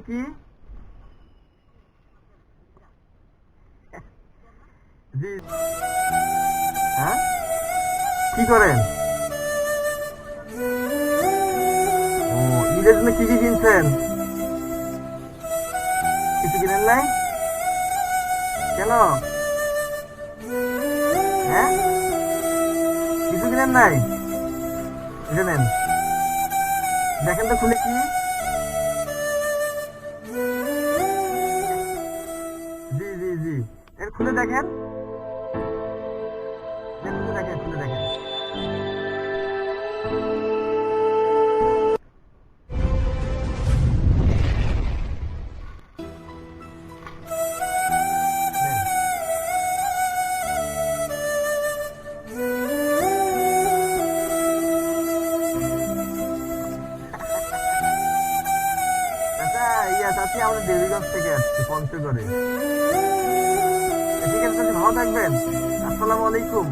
কি? জি। হ্যাঁ, কি করেন? ও, ঈদের জন্য কি কি কিনছেন? কিছু কিনেন নাই? কেন? হ্যাঁ, কিছু কিনেন নাই? এটা নেন, দেখেন তো খুলে কি। জি জি জি, এর খুলে দেখেন, খুলে দেখেন, খুলে দেখেন। নেন। চাচা, ইয়া চাচি, আমাদের দেবীগঞ্জ থেকে আসছি, পঞ্চগড়ে। ঠিক আছে চাচি, ভালো থাকবেন। আসসালামু আলাইকুম।